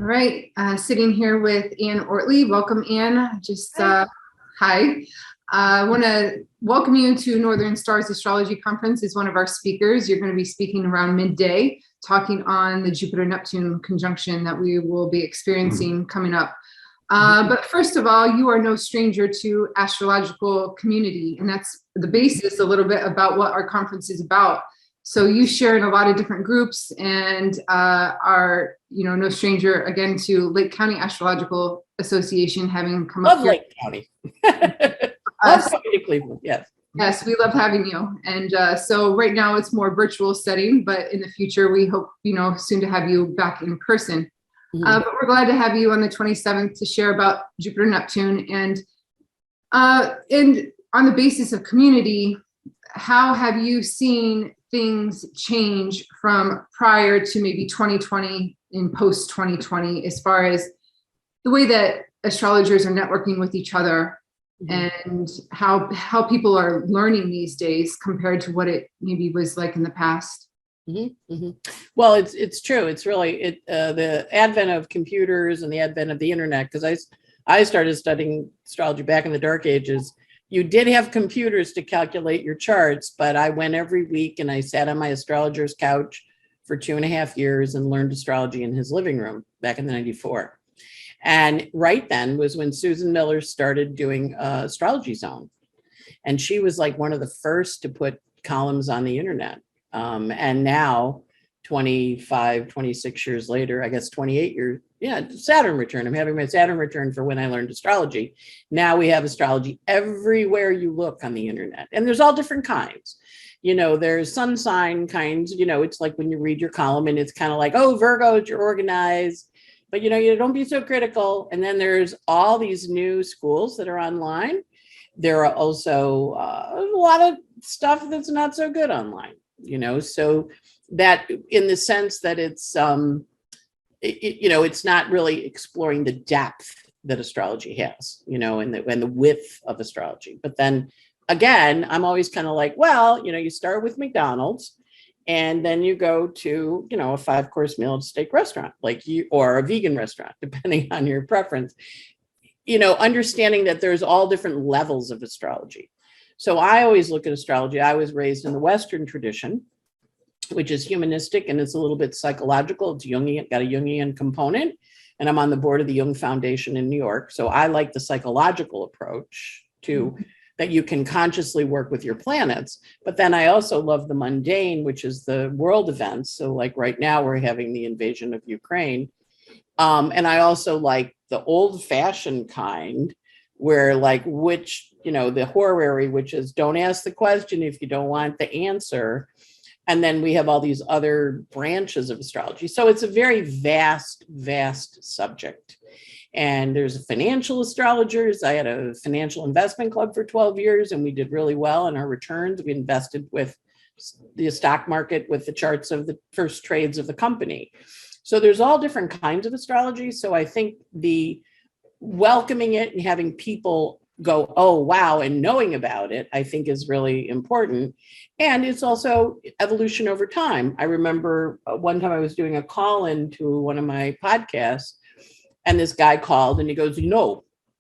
All right, sitting here with Ann Ortelee. Welcome, Ann. Hi. I want to welcome you to Northern Stars Astrology Conference as one of our speakers. You're going to be speaking around midday, talking on the Jupiter-Neptune conjunction that we will be experiencing coming up. But first of all, you are no stranger to astrological community, and that's the basis a little bit about what our conference is about. So you share in a lot of different groups and are, no stranger again to Lake County Astrological Association, having come up here. Lake County. Love coming to Cleveland, yes. Yes, we love having you. And so right now it's more virtual setting, but in the future we hope, soon to have you back in person. But we're glad to have you on the 27th to share about Jupiter Neptune and on the basis of community. How have you seen things change from prior to maybe 2020 and post 2020 as far as the way that astrologers are networking with each other and how people are learning these days compared to what it maybe was like in the past? Well, it's true. It's really the advent of computers and the advent of the internet, because I started studying astrology back in the dark ages. You did have computers to calculate your charts, but I went every week and I sat on my astrologer's couch for 2.5 years and learned astrology in his living room back in '94. And right then was when Susan Miller started doing Astrology Zone. And she was like one of the first to put columns on the internet. And now 25, 26 years later, I guess 28 years, Saturn return. I'm having my Saturn return for when I learned astrology. Now we have astrology everywhere you look on the internet. And there's all different kinds. There's sun sign kinds, it's like when you read your column and it's kind of like, oh, Virgo, you're organized. But, you don't be so critical. And then there's all these new schools that are online. There are also a lot of stuff that's not so good online, so that in the sense that it's, it's not really exploring the depth that astrology has, and the width of astrology. But then again, I'm always kind of like, well, you start with McDonald's. And then you go to, a 5-course meal at a steak restaurant, or a vegan restaurant, depending on your preference, understanding that there's all different levels of astrology. So I always look at astrology. I was raised in the Western tradition, which is humanistic and it's a little bit psychological. It's Jungian, got a Jungian component. And I'm on the board of the Jung Foundation in New York. So I like the psychological approach to that you can consciously work with your planets. But then I also love the mundane, which is the world events. So like right now we're having the invasion of Ukraine. And I also like the old fashioned kind where the horary, which is don't ask the question if you don't want the answer. And then we have all these other branches of astrology. So it's a very vast, vast subject. And there's financial astrologers. I had a financial investment club for 12 years and we did really well in our returns. We invested with the stock market with the charts of the first trades of the company. So there's all different kinds of astrology. So I think the welcoming it and having people go, oh, wow, and knowing about it, I think is really important. And it's also evolution over time. I remember one time I was doing a call into one of my podcasts. And this guy called and he goes,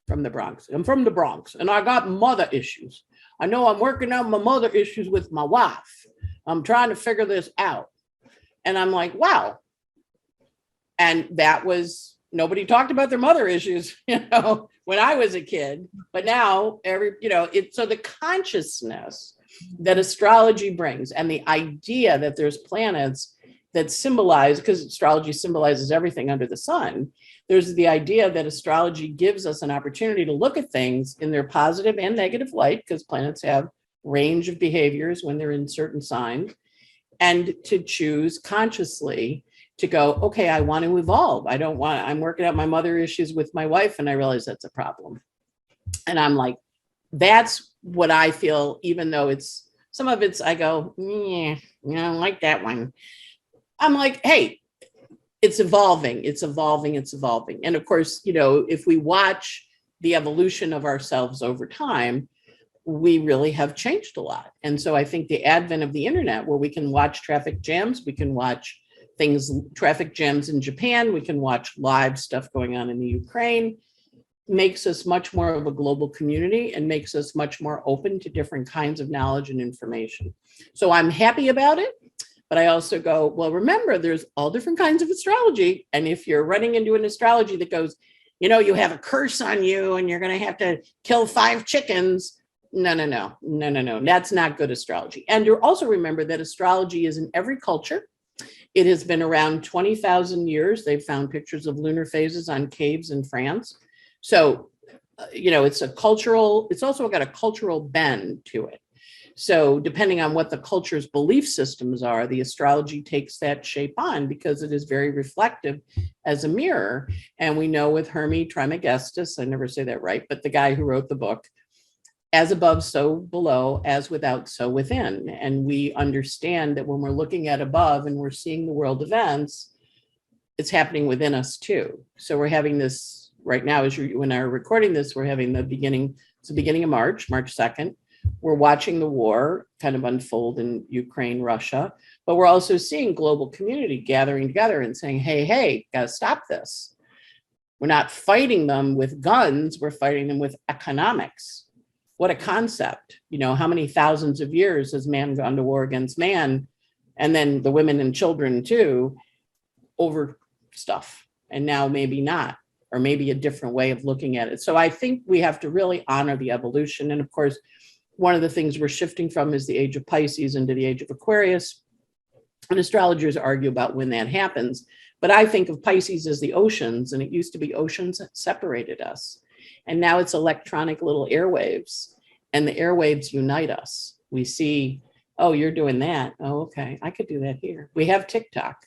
from the Bronx. I'm from the Bronx and I got mother issues. I know I'm working out my mother issues with my wife. I'm trying to figure this out. And I'm like, wow. And that was, nobody talked about their mother issues, when I was a kid. But now so the consciousness that astrology brings and the idea that there's planets that symbolize, because astrology symbolizes everything under the sun. There's the idea that astrology gives us an opportunity to look at things in their positive and negative light, because planets have range of behaviors when they're in certain signs, and to choose consciously to go, okay, I want to evolve. I'm working out my mother issues with my wife and I realize that's a problem. And I'm like, that's what I feel, even though some of it's, I go, I don't like that one. I'm like, hey, it's evolving. And of course, if we watch the evolution of ourselves over time, we really have changed a lot. And so I think the advent of the internet, where we can watch traffic jams, we can watch things, traffic jams in Japan. We can watch live stuff going on in the Ukraine. Makes us much more of a global community and makes us much more open to different kinds of knowledge and information. So I'm happy about it. But I also go, well, remember, there's all different kinds of astrology. And if you're running into an astrology that goes, you have a curse on you and you're going to have to kill 5 chickens. No. That's not good astrology. And you also remember that astrology is in every culture. It has been around 20,000 years. They've found pictures of lunar phases on caves in France. So, it's also got a cultural bend to it. So depending on what the culture's belief systems are, the astrology takes that shape on because it is very reflective as a mirror. And we know with Hermes Trismegistus, I never say that right, but the guy who wrote the book, as above, so below, as without, so within. And we understand that when we're looking at above and we're seeing the world events, it's happening within us too. So we're having this right now, as you and I are recording this, we're having it's the beginning of March 2nd. We're watching the war kind of unfold in Ukraine, Russia, but we're also seeing global community gathering together and saying, hey, got to stop this. We're not fighting them with guns. We're fighting them with economics. What a concept. How many thousands of years has man gone to war against man? And then the women and children too, over stuff. And now maybe not, or maybe a different way of looking at it. So I think we have to really honor the evolution. And of course, one of the things we're shifting from is the age of Pisces into the age of Aquarius. And astrologers argue about when that happens. But I think of Pisces as the oceans, and it used to be oceans that separated us. And now it's electronic little airwaves, and the airwaves unite us. We see, oh, you're doing that. Oh, okay, I could do that here. We have TikTok.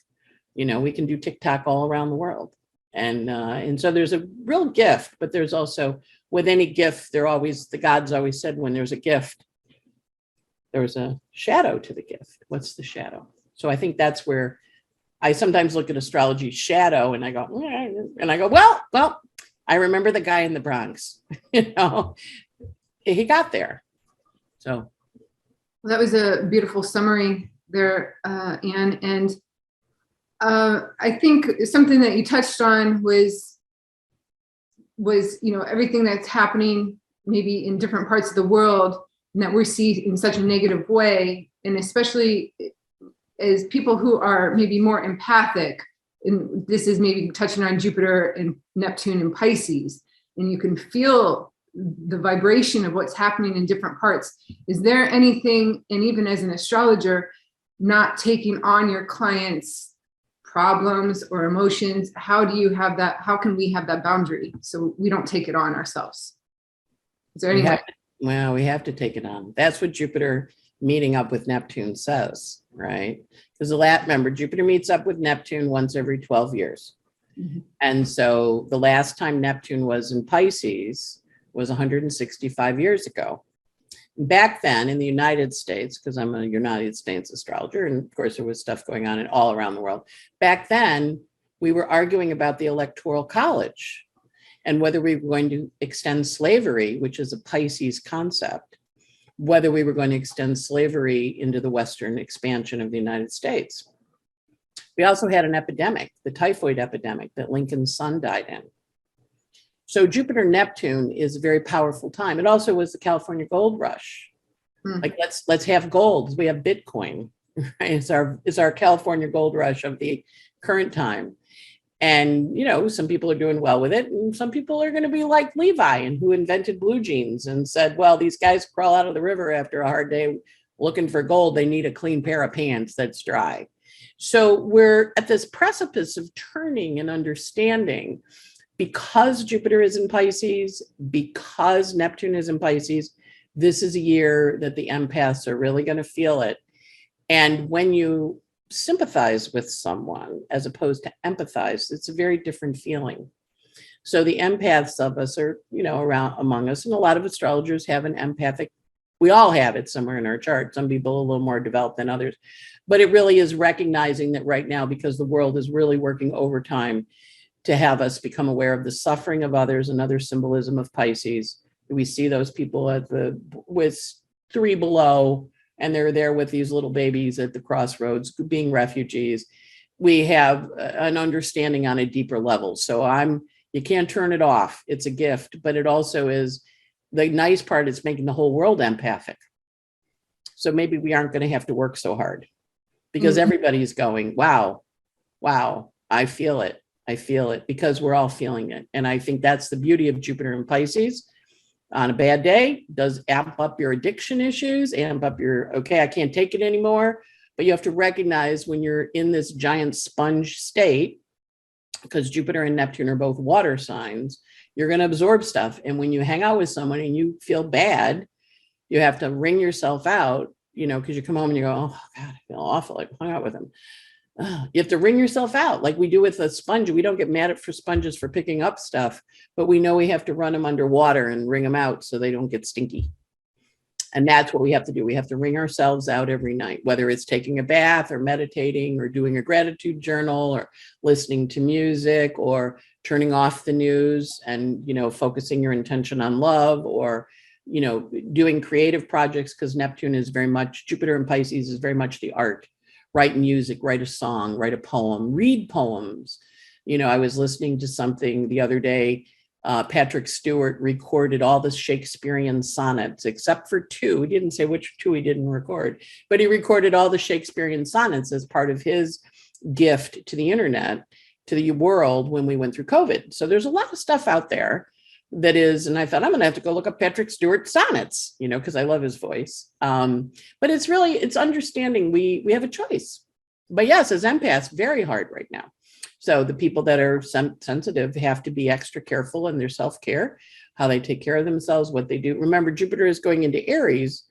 We can do TikTok all around the world. And so there's a real gift, but there's also, with any gift, the gods always said when there's a gift, there's a shadow to the gift. What's the shadow? So I think that's where I sometimes look at astrology shadow and I go, well, I remember the guy in the Bronx, he got there. So. Well, that was a beautiful summary there, Anne. And I think something that you touched on was everything that's happening maybe in different parts of the world and that we see in such a negative way, and especially as people who are maybe more empathic, and this is maybe touching on Jupiter and Neptune and Pisces, and you can feel the vibration of what's happening in different parts. Is there anything, and even as an astrologer, not taking on your clients' problems or emotions? How do you have that? How can we have that boundary so we don't take it on ourselves? Is there any way? We have to take it on. That's what Jupiter meeting up with Neptune says, right? Because remember, Jupiter meets up with Neptune once every 12 years. Mm-hmm. And so the last time Neptune was in Pisces was 165 years ago. Back then in the United States, because I'm a United States astrologer, and of course there was stuff going on all around the world. Back then, we were arguing about the Electoral College and whether we were going to extend slavery, which is a Pisces concept, whether we were going to extend slavery into the Western expansion of the United States. We also had an epidemic, the typhoid epidemic that Lincoln's son died in. So Jupiter-Neptune is a very powerful time. It also was the California gold rush. Like let's have gold. We have Bitcoin, right? It's our California gold rush of the current time. And some people are doing well with it, and some people are going to be like Levi, and who invented blue jeans and said, well, these guys crawl out of the river after a hard day looking for gold. They need a clean pair of pants that's dry. So we're at this precipice of turning and understanding. Because Jupiter is in Pisces, because Neptune is in Pisces, this is a year that the empaths are really going to feel it. And when you sympathize with someone as opposed to empathize, it's a very different feeling. So the empaths of us are, around among us, and a lot of astrologers have an empathic, we all have it somewhere in our chart. Some people a little more developed than others, but it really is recognizing that right now, because the world is really working overtime to have us become aware of the suffering of others. Another symbolism of Pisces. We see those people with 3 below, and they're there with these little babies at the crossroads being refugees. we have an understanding on a deeper level. So you can't turn it off. It's a gift, but it also is, the nice part is making the whole world empathic. So maybe we aren't going to have to work so hard, because everybody's going, wow, I feel it. I feel it, because we're all feeling it. And I think that's the beauty of Jupiter in Pisces. On a bad day, does amp up your addiction issues, amp up your, okay, I can't take it anymore. But you have to recognize when you're in this giant sponge state, because Jupiter and Neptune are both water signs, you're going to absorb stuff. And when you hang out with someone and you feel bad, you have to wring yourself out, because you come home and you go, oh God, I feel awful. I hung out with him. You have to wring yourself out like we do with a sponge. We don't get mad at sponges for picking up stuff, but we know we have to run them under water and wring them out so they don't get stinky. And that's what we have to do. We have to wring ourselves out every night, whether it's taking a bath or meditating or doing a gratitude journal or listening to music or turning off the news and, focusing your intention on love, or, doing creative projects, because Neptune is very much, Jupiter in Pisces is very much the art. Write music, write a song, write a poem, read poems. I was listening to something the other day. Patrick Stewart recorded all the Shakespearean sonnets, except for two. He didn't say which two he didn't record, but he recorded all the Shakespearean sonnets as part of his gift to the internet, to the world when we went through COVID. So there's a lot of stuff out there that is, and I thought I'm going to have to go look up Patrick Stewart sonnets, because I love his voice. But it's understanding we have a choice. But yes, as empaths, very hard right now. So the people that are sensitive have to be extra careful in their self-care, how they take care of themselves, what they do. Remember, Jupiter is going into Aries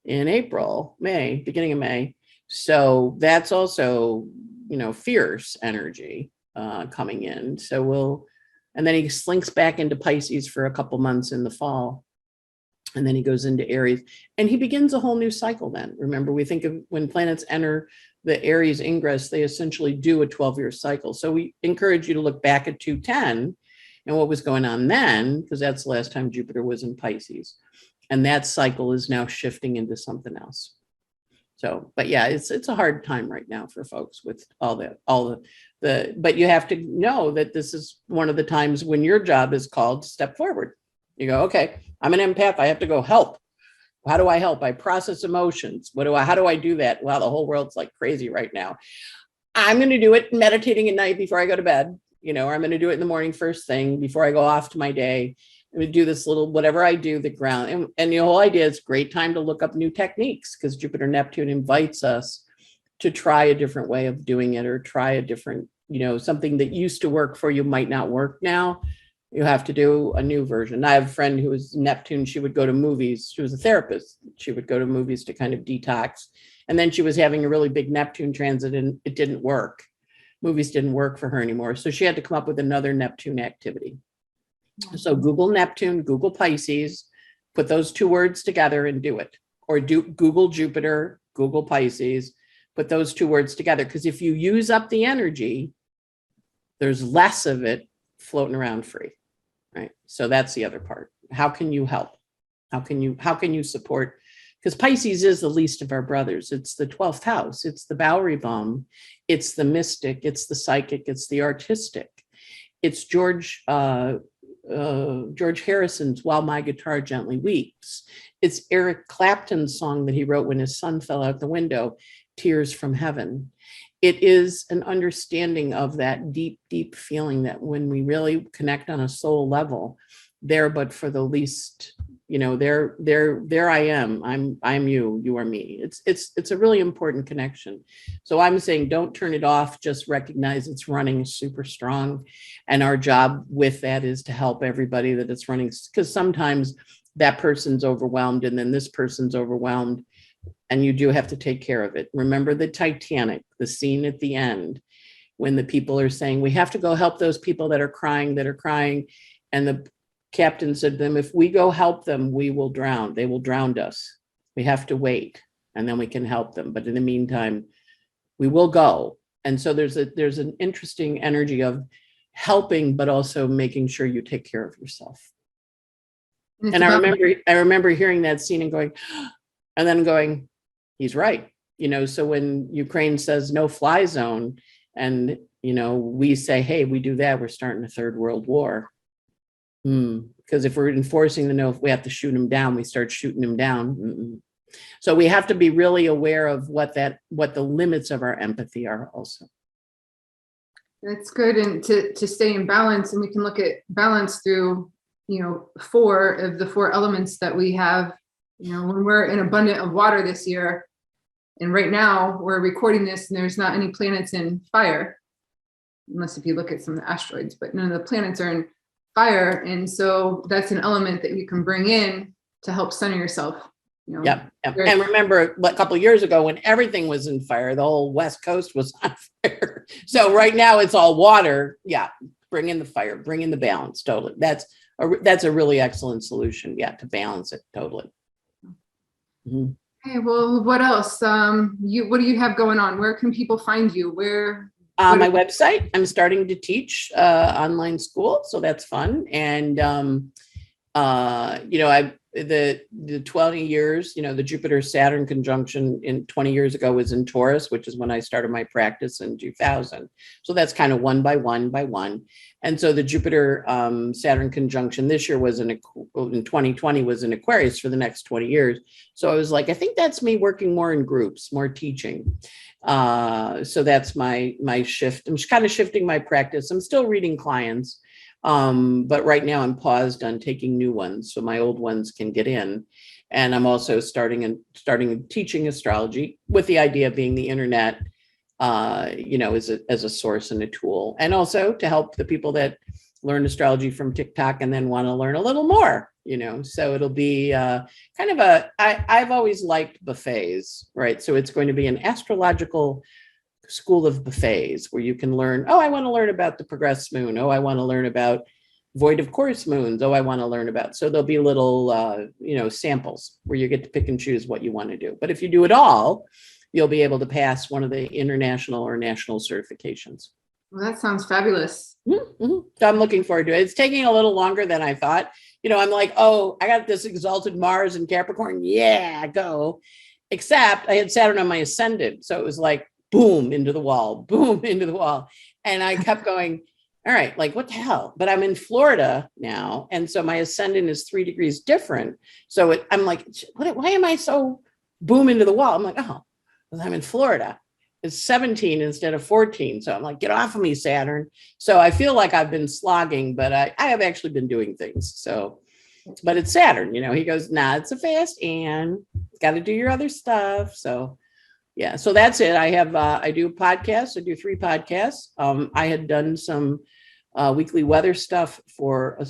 in beginning of May. So that's also, fierce energy coming in. And then he slinks back into Pisces for a couple months in the fall. And then he goes into Aries and he begins a whole new cycle then. Remember, we think of when planets enter the Aries ingress, they essentially do a 12-year cycle. So we encourage you to look back at 210 and what was going on then, because that's the last time Jupiter was in Pisces. And that cycle is now shifting into something else. So, but yeah, it's a hard time right now for folks with but you have to know that this is one of the times when your job is called to step forward. You go, okay, I'm an empath. I have to go help. How do I help? I process emotions. How do I do that? Wow, the whole world's like crazy right now. I'm going to do it meditating at night before I go to bed, or I'm going to do it in the morning first thing before I go off to my day. I'm going to do this little, whatever I do, the ground. And the whole idea is great time to look up new techniques, because Jupiter Neptune invites us to try a different way of doing it, or try a different, something that used to work for you might not work now. You have to do a new version. I have a friend who was Neptune. She would go to movies. She was a therapist. She would go to movies to kind of detox. And then she was having a really big Neptune transit and it didn't work. Movies didn't work for her anymore. So she had to come up with another Neptune activity. So Google Neptune, Google Pisces, put those two words together and do it. Or Google Jupiter, Google Pisces, put those two words together. Because if you use up the energy, there's less of it floating around free. Right. So that's the other part. How can you help? How can you support? Because Pisces is the least of our brothers. It's the 12th house. It's the Bowery Bum. It's the mystic. It's the psychic. It's the artistic. It's George Harrison's While My Guitar Gently Weeps. It's Eric Clapton's song that he wrote when his son fell out the window, Tears from Heaven. It is an understanding of that deep, deep feeling that when we really connect on a soul level, there, but for the least, there I am. I'm you, you are me. It's a really important connection. So I'm saying, don't turn it off. Just recognize it's running super strong. And our job with that is to help everybody that it's running, because sometimes that person's overwhelmed and then this person's overwhelmed. And you do have to take care of it. Remember the Titanic, the scene at the end, when the people are saying, we have to go help those people that are crying. And the captain said to them, if we go help them, we will drown. They will drown us. We have to wait and then we can help them. But in the meantime, we will go. And so there's an interesting energy of helping, but also making sure you take care of yourself. And I remember hearing that scene and going, and then going, he's right. So when Ukraine says no fly zone, And, we say, hey, we do that, we're starting a third world war. Because if we're enforcing the no, if we have to shoot them down, we start shooting them down. So we have to be really aware of what the limits of our empathy are also. That's good. And to stay in balance, and we can look at balance through, 4 of the 4 elements that we have, when we're in abundant of water this year. And right now we're recording this and there's not any planets in fire, unless if you look at some of the asteroids, but none of the planets are in fire. And so that's an element that you can bring in to help center yourself. Yep. And remember a couple of years ago when everything was in fire, the whole West Coast was on fire. So right now it's all water. Yeah. Bring in the fire, bring in the balance. Totally. That's a really excellent solution. Yeah. To balance it. Totally. Mm-hmm. Okay. Well, what else? What do you have going on? Where can people find you? My website, I'm starting to teach online school. So that's fun. And, the 20 years, the Jupiter Saturn conjunction in 20 years ago was in Taurus, which is when I started my practice in 2000. So that's kind of one by one. And so the Jupiter Saturn conjunction this year was in 2020 was in Aquarius for the next 20 years. So I was like, I think that's me working more in groups, more teaching. So that's my shift. I'm kind of shifting my practice. I'm still reading clients. But right now I'm paused on taking new ones so my old ones can get in. And I'm also starting teaching astrology with the idea of being the internet, as a source and a tool, and also to help the people that learn astrology from TikTok and then want to learn a little more, so it'll be kind of I've always liked buffets, right? So it's going to be an astrological school of buffets where you can learn, I want to learn about the progressed moon. I want to learn about void of course moons. I want to learn about, so there'll be little, samples where you get to pick and choose what you want to do. But if you do it all, you'll be able to pass one of the international or national certifications. Well, that sounds fabulous. Mm-hmm. So I'm looking forward to it. It's taking a little longer than I thought. I'm like, I got this exalted Mars in Capricorn. Yeah, go. Except I had Saturn on my ascendant. So it was like, boom into the wall. And I kept going, all right, like what the hell? But I'm in Florida now. And so my ascendant is 3 degrees different. So I'm like, why am I so boom into the wall? I'm like, I'm in Florida. It's 17 instead of 14. So I'm like, get off of me, Saturn. So I feel like I've been slogging, but I have actually been doing things. So, but it's Saturn, he goes, nah, it's a fast and got to do your other stuff. So yeah, so that's it. I do podcasts. I do 3 podcasts. I had done some weekly weather stuff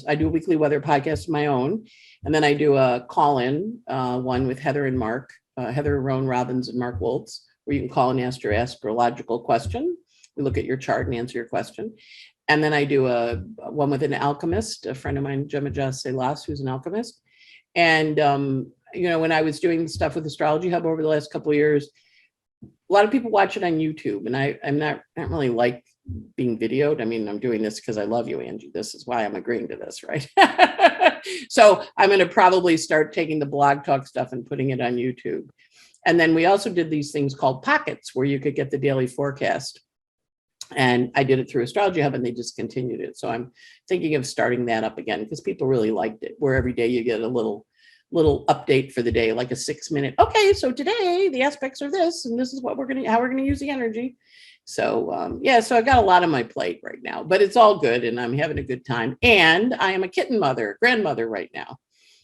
I do a weekly weather podcast of my own. And then I do a call-in one with Heather and Mark, Heather Roan Robbins and Mark Woltz, where you can call and ask your astrological question. We look at your chart and answer your question. And then I do one with an alchemist, a friend of mine, Gemma Selas, who's an alchemist. And, when I was doing stuff with Astrology Hub over the last couple of years, a lot of people watch it on YouTube, and I'm not really like being videoed. I mean, I'm doing this because I love you, Angie. This is why I'm agreeing to this, right? So I'm going to probably start taking the blog talk stuff and putting it on YouTube. And then we also did these things called pockets where you could get the daily forecast. And I did it through Astrology Hub and they discontinued it. So I'm thinking of starting that up again because people really liked it, where every day you get a little update for the day, like a 6-minute. Okay, so today the aspects are this, and this is what how we're going to use the energy. So so I've got a lot on my plate right now, but it's all good and I'm having a good time. And I am a grandmother right now,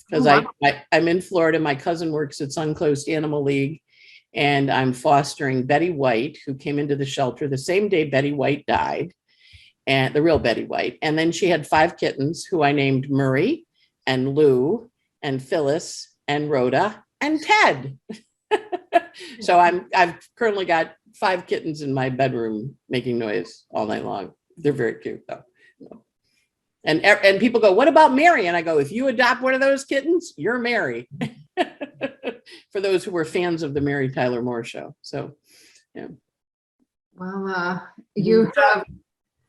because I'm in Florida. My cousin works at Suncoast Animal League, and I'm fostering Betty White, who came into the shelter the same day Betty White died, and the real Betty White. And then she had 5 kittens who I named Murray and Lou and Phyllis and Rhoda and Ted. So I've currently got 5 kittens in my bedroom making noise all night long. They're very cute though. And people go, what about Mary? And I go, if you adopt one of those kittens, you're Mary. For those who were fans of the Mary Tyler Moore show. So, yeah. Well, you have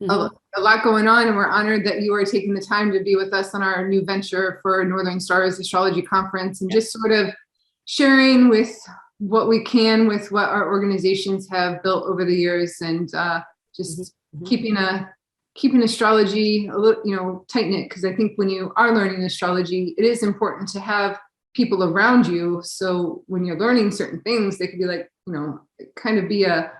a lot going on, and we're honored that you are taking the time to be with us on our new venture for Northern Stars Astrology Conference, and just sort of sharing with what we can with what our organizations have built over the years. And just keeping astrology a little, tight knit. Because I think when you are learning astrology, it is important to have people around you. So when you're learning certain things, they could be like, kind of be a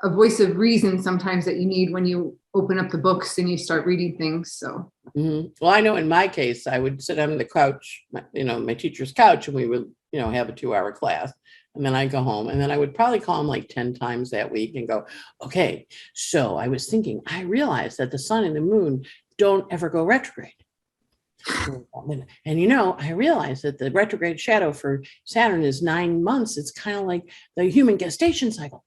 voice of reason sometimes that you need when you open up the books and you start reading things. So, well, I know in my case, I would sit on the couch, my teacher's couch, and we would, have a 2-hour class. And then I'd go home, and then I would probably call him like 10 times that week and go, okay, so I was thinking, I realized that the sun and the moon don't ever go retrograde. And I realized that the retrograde shadow for Saturn is 9 months. It's kind of like the human gestation cycle.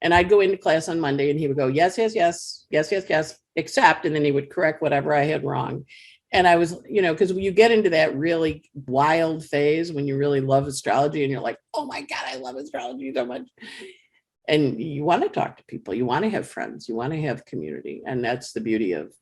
And I'd go into class on Monday and he would go, yes, yes, yes, yes, yes, yes, except, and then he would correct whatever I had wrong. And I was, because when you get into that really wild phase, when you really love astrology and you're like, oh my God, I love astrology so much. And you want to talk to people, you want to have friends, you want to have community. And that's the beauty of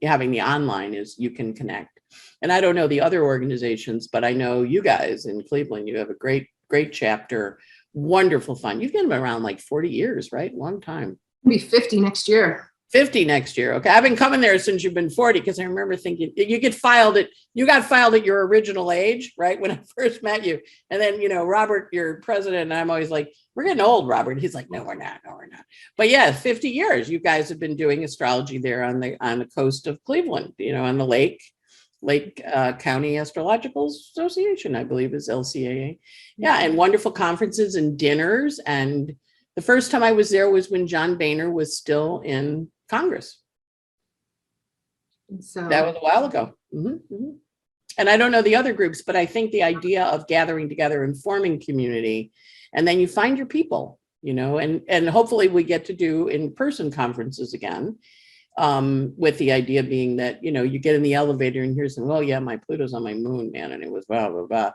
having the online, is you can connect. And I don't know the other organizations, but I know you guys in Cleveland, you have a great, great chapter. Wonderful fun. You've been around like 40 years, right? Long time. I'll be 50 next year. 50 next year. Okay. I've been coming there since you've been 40, because I remember thinking you got filed at your original age, right? When I first met you. And then, Robert, your president, and I'm always like, we're getting old, Robert. He's like, no, we're not. No, we're not. But yeah, 50 years. You guys have been doing astrology there on the coast of Cleveland, on the Lake County Astrological Association, I believe is LCAA. Yeah. And wonderful conferences and dinners. And the first time I was there was when John Boehner was still in Congress. So that was a while ago. And I don't know the other groups, but I think the idea of gathering together and forming community, and then you find your people, and hopefully we get to do in-person conferences again, with the idea being that, you get in the elevator and here's, well, yeah, my Pluto's on my moon, man. And it was blah, blah, blah.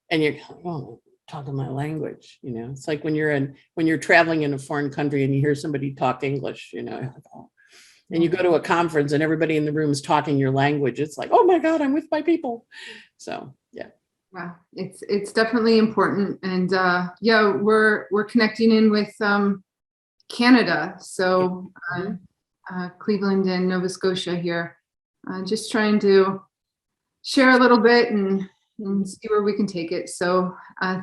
And you're, oh, talking my language, it's like when you're traveling in a foreign country and you hear somebody talk English, and you go to a conference and everybody in the room is talking your language. It's like, oh my God, I'm with my people. So, yeah. Wow. It's definitely important. And we're connecting in with Canada. So Cleveland and Nova Scotia here, just trying to share a little bit and see where we can take it. So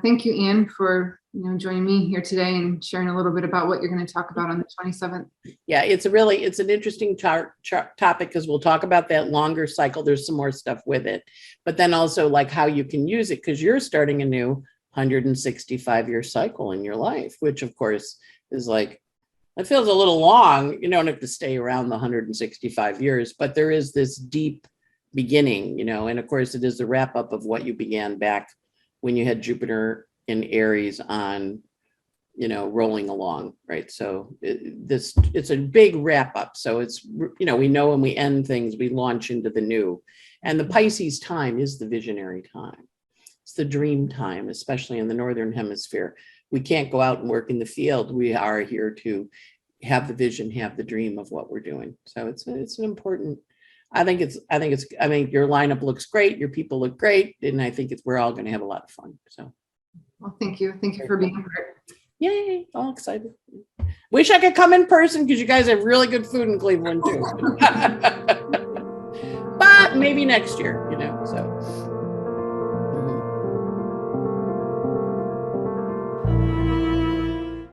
thank you, Anne, for joining me here today and sharing a little bit about what you're going to talk about on the 27th. Yeah, it's an interesting topic, because we'll talk about that longer cycle. There's some more stuff with it, but then also like how you can use it, because you're starting a new 165-year cycle in your life, which of course is like, it feels a little long. You don't have to stay around the 165 years, but there is this deep beginning, and of course it is the wrap up of what you began back when you had Jupiter in Aries on, rolling along, right? So it's a big wrap up. So it's, we know when we end things, we launch into the new. And the Pisces time is the visionary time. It's the dream time, especially in the Northern Hemisphere. We can't go out and work in the field. We are here to have the vision, have the dream of what we're doing. So it's an important, I think your lineup looks great. Your people look great. And I think we're all going to have a lot of fun. So. Well, thank you. Thank you for being here. Yay. All excited. Wish I could come in person, because you guys have really good food in Cleveland too. But maybe next year, so.